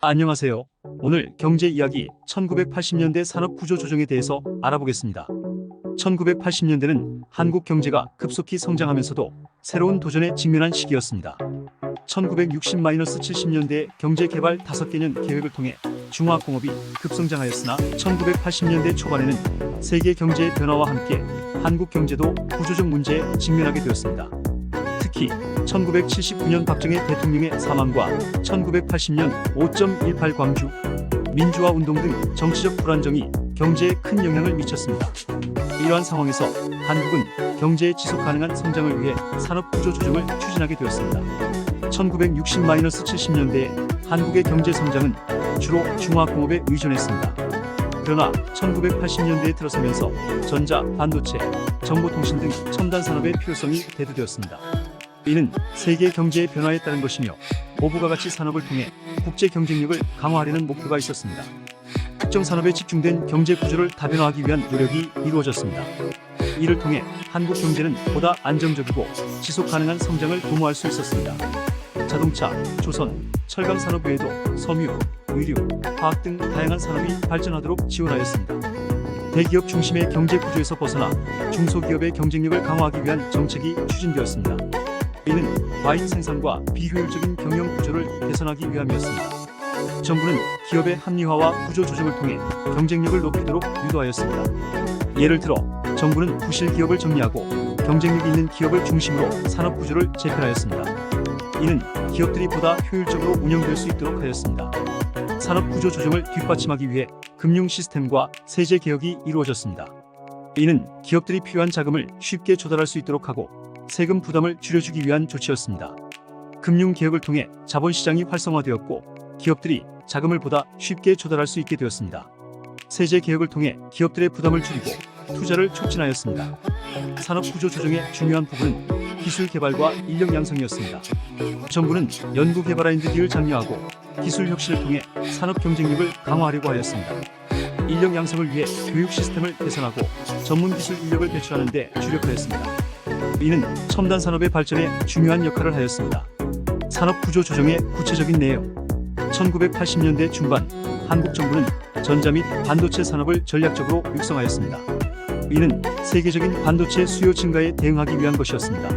안녕하세요. 오늘 경제 이야기 1980년대 산업 구조 조정에 대해서 알아보겠습니다. 1980년대는 한국 경제가 급속히 성장하면서도 새로운 도전에 직면한 시기였습니다. 1960-70년대 경제 개발 5개년 계획을 통해 중화학공업이 급성장하였으나 1980년대 초반에는 세계 경제의 변화와 함께 한국 경제도 구조적 문제에 직면하게 되었습니다. 특히 1979년 박정희 대통령의 사망과 1980년 5.18 광주 민주화 운동 등 정치적 불안정이 경제에 큰 영향을 미쳤습니다. 이러한 상황에서 한국은 경제의 지속 가능한 성장을 위해 산업 구조 조정을 추진하게 되었습니다. 1960-70년대에 한국의 경제 성장은 주로 중화학공업에 의존했습니다. 그러나 1980년대에 들어서면서 전자, 반도체, 정보통신 등 첨단 산업의 필요성이 대두되었습니다. 이는 세계 경제의 변화에 따른 것이며 고부가 가치 산업을 통해 국제 경쟁력을 강화하려는 목표가 있었습니다. 특정 산업에 집중된 경제 구조를 다변화하기 위한 노력이 이루어졌습니다. 이를 통해 한국 경제는 보다 안정적이고 지속 가능한 성장을 도모할 수 있었습니다. 자동차, 조선, 철강 산업 외에도 섬유, 의류, 화학 등 다양한 산업이 발전하도록 지원하였습니다. 대기업 중심의 경제 구조에서 벗어나 중소기업의 경쟁력을 강화하기 위한 정책이 추진되었습니다. 이는 과잉 생산과 비효율적인 경영 구조를 개선하기 위함이었습니다. 정부는 기업의 합리화와 구조 조정을 통해 경쟁력을 높이도록 유도하였습니다. 예를 들어 정부는 부실 기업을 정리하고 경쟁력 있는 기업을 중심으로 산업 구조를 재편하였습니다. 이는 기업들이 보다 효율적으로 운영될 수 있도록 하였습니다. 산업 구조 조정을 뒷받침하기 위해 금융 시스템과 세제 개혁이 이루어졌습니다. 이는 기업들이 필요한 자금을 쉽게 조달할 수 있도록 하고 세금 부담을 줄여주기 위한 조치였습니다. 금융 개혁을 통해 자본시장이 활성화되었고 기업들이 자금을 보다 쉽게 조달할 수 있게 되었습니다. 세제 개혁을 통해 기업들의 부담을 줄이고 투자를 촉진하였습니다. 산업 구조 조정의 중요한 부분은 기술 개발과 인력 양성이었습니다. 정부는 연구 개발 R&D를 장려하고 기술 혁신을 통해 산업 경쟁력을 강화하려고 하였습니다. 인력 양성을 위해 교육 시스템을 개선하고 전문 기술 인력을 배출하는 데 주력하였습니다. 이는 첨단 산업의 발전에 중요한 역할을 하였습니다. 산업 구조 조정의 구체적인 내용. 1980년대 중반 한국 정부는 전자 및 반도체 산업을 전략적으로 육성하였습니다. 이는 세계적인 반도체 수요 증가에 대응하기 위한 것이었습니다.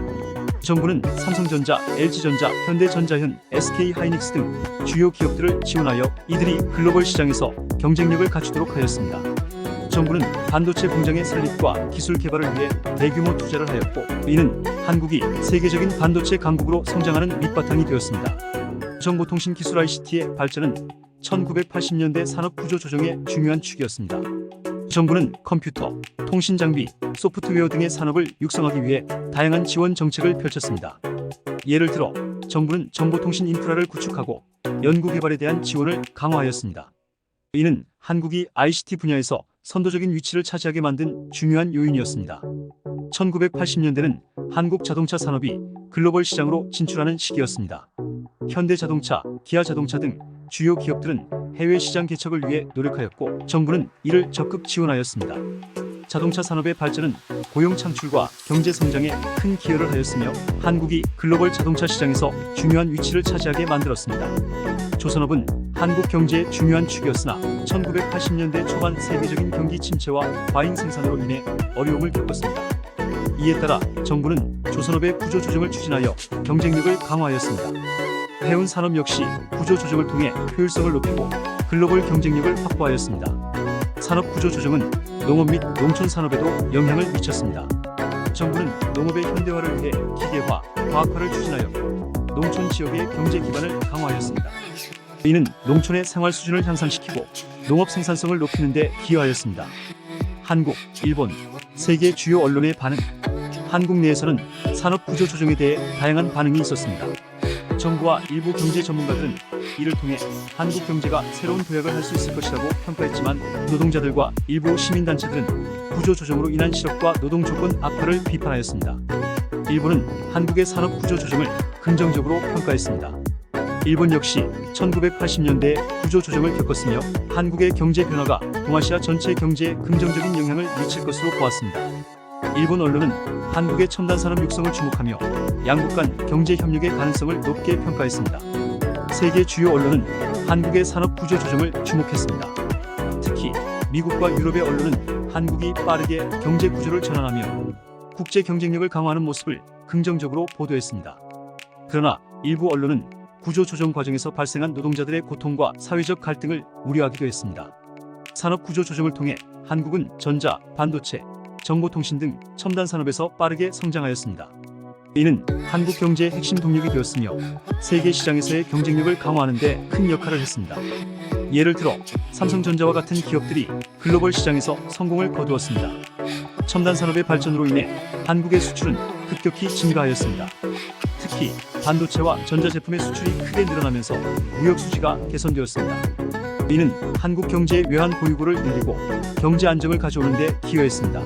정부는 삼성전자, LG전자, 현대전자현, SK하이닉스 등 주요 기업들을 지원하여 이들이 글로벌 시장에서 경쟁력을 갖추도록 하였습니다. 정부는 반도체 공장의 설립과 기술 개발을 위해 대규모 투자를 하였고 이는 한국이 세계적인 반도체 강국으로 성장하는 밑바탕이 되었습니다. 정보통신 기술 ICT의 발전은 1980년대 산업 구조 조정의 중요한 축이었습니다. 정부는 컴퓨터, 통신 장비, 소프트웨어 등의 산업을 육성하기 위해 다양한 지원 정책을 펼쳤습니다. 예를 들어 정부는 정보통신 인프라를 구축하고 연구 개발에 대한 지원을 강화하였습니다. 이는 한국이 ICT 분야에서 선도적인 위치를 차지하게 만든 중요한 요인이었습니다. 1980년대는 한국 자동차 산업이 글로벌 시장으로 진출하는 시기였습니다. 현대자동차, 기아자동차 등 주요 기업들은 해외 시장 개척을 위해 노력하였고 정부는 이를 적극 지원하였습니다. 자동차 산업의 발전은 고용 창출과 경제 성장에 큰 기여를 하였으며 한국이 글로벌 자동차 시장에서 중요한 위치를 차지하게 만들었습니다. 조선업은 한국 경제의 중요한 축이었으나 1980년대 초반 세계적인 경기 침체와 과잉 생산으로 인해 어려움을 겪었습니다. 이에 따라 정부는 조선업의 구조 조정을 추진하여 경쟁력을 강화하였습니다. 해운 산업 역시 구조 조정을 통해 효율성을 높이고 글로벌 경쟁력을 확보하였습니다. 산업 구조 조정은 농업 및 농촌 산업에도 영향을 미쳤습니다. 정부는 농업의 현대화를 위해 기계화, 과학화를 추진하였고 농촌 지역의 경제 기반을 강화하였습니다. 이는 농촌의 생활 수준을 향상시키고 농업 생산성을 높이는 데 기여하였습니다. 한국, 일본, 세계 주요 언론의 반응. 한국 내에서는 산업 구조 조정에 대해 다양한 반응이 있었습니다. 정부와 일부 경제 전문가들은 이를 통해 한국 경제가 새로운 도약을 할 수 있을 것이라고 평가했지만 노동자들과 일부 시민단체들은 구조 조정으로 인한 실업과 노동 조건 악화를 비판하였습니다. 일본은 한국의 산업 구조 조정을 긍정적으로 평가했습니다. 일본 역시 1980년대 구조 조정을 겪었으며 한국의 경제 변화가 동아시아 전체 경제에 긍정적인 영향을 미칠 것으로 보았습니다. 일본 언론은 한국의 첨단 산업 육성을 주목하며 양국 간 경제 협력의 가능성을 높게 평가했습니다. 세계 주요 언론은 한국의 산업 구조 조정을 주목했습니다. 특히 미국과 유럽의 언론은 한국이 빠르게 경제 구조를 전환하며 국제 경쟁력을 강화하는 모습을 긍정적으로 보도했습니다. 그러나 일부 언론은 구조 조정 과정에서 발생한 노동자들의 고통과 사회적 갈등을 우려하기도 했습니다. 산업 구조 조정을 통해 한국은 전자, 반도체, 정보통신 등 첨단 산업에서 빠르게 성장하였습니다. 이는 한국 경제의 핵심 동력이 되었으며 세계 시장에서의 경쟁력을 강화하는 데 큰 역할을 했습니다. 예를 들어 삼성전자와 같은 기업들이 글로벌 시장에서 성공을 거두었습니다. 첨단 산업의 발전으로 인해 한국의 수출은 급격히 증가하였습니다. 특히 반도체와 전자제품의 수출이 크게 늘어나면서 무역 수지가 개선되었습니다. 이는 한국 경제의 외환 보유고를 늘리고 경제 안정을 가져오는 데 기여했습니다.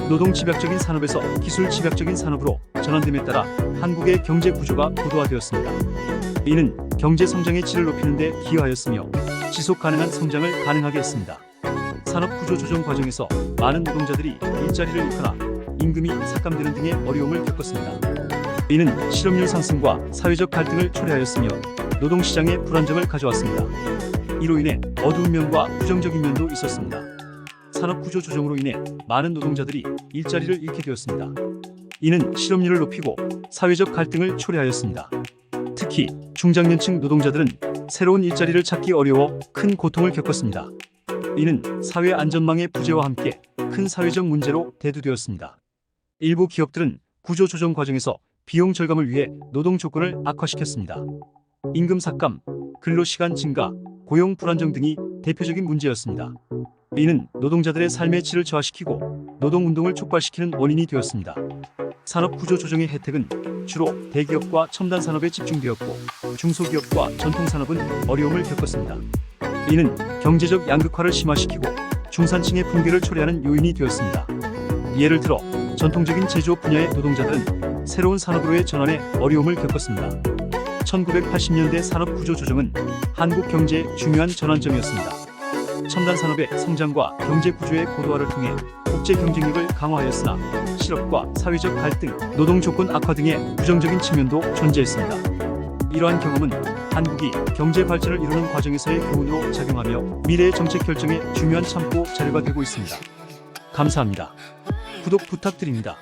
노동 집약적인 산업에서 기술 집약적인 산업으로 전환됨에 따라 한국의 경제 구조가 고도화되었습니다. 이는 경제 성장의 질을 높이는 데 기여하였으며 지속 가능한 성장을 가능하게 했습니다. 산업 구조 조정 과정에서 많은 노동자들이 일자리를 잃거나 임금이 삭감되는 등의 어려움을 겪었습니다. 이는 실업률 상승과 사회적 갈등을 초래하였으며 노동시장의 불안정을 가져왔습니다. 이로 인해 어두운 면과 부정적인 면도 있었습니다. 산업 구조 조정으로 인해 많은 노동자들이 일자리를 잃게 되었습니다. 이는 실업률을 높이고 사회적 갈등을 초래하였습니다. 특히 중장년층 노동자들은 새로운 일자리를 찾기 어려워 큰 고통을 겪었습니다. 이는 사회 안전망의 부재와 함께 큰 사회적 문제로 대두되었습니다. 일부 기업들은 구조 조정 과정에서 비용 절감을 위해 노동 조건을 악화시켰습니다. 임금 삭감, 근로시간 증가, 고용 불안정 등이 대표적인 문제였습니다. 이는 노동자들의 삶의 질을 저하시키고 노동운동을 촉발시키는 원인이 되었습니다. 산업 구조 조정의 혜택은 주로 대기업과 첨단 산업에 집중되었고 중소기업과 전통산업은 어려움을 겪었습니다. 이는 경제적 양극화를 심화시키고 중산층의 붕괴를 초래하는 요인이 되었습니다. 예를 들어 전통적인 제조업 분야의 노동자들은 새로운 산업으로의 전환에 어려움을 겪었습니다. 1980년대 산업 구조 조정은 한국 경제의 중요한 전환점이었습니다. 첨단 산업의 성장과 경제 구조의 고도화를 통해 국제 경쟁력을 강화하였으나 실업과 사회적 갈등, 노동 조건 악화 등의 부정적인 측면도 존재했습니다. 이러한 경험은 한국이 경제 발전을 이루는 과정에서의 교훈으로 작용하며 미래의 정책 결정에 중요한 참고 자료가 되고 있습니다. 감사합니다. 구독 부탁드립니다.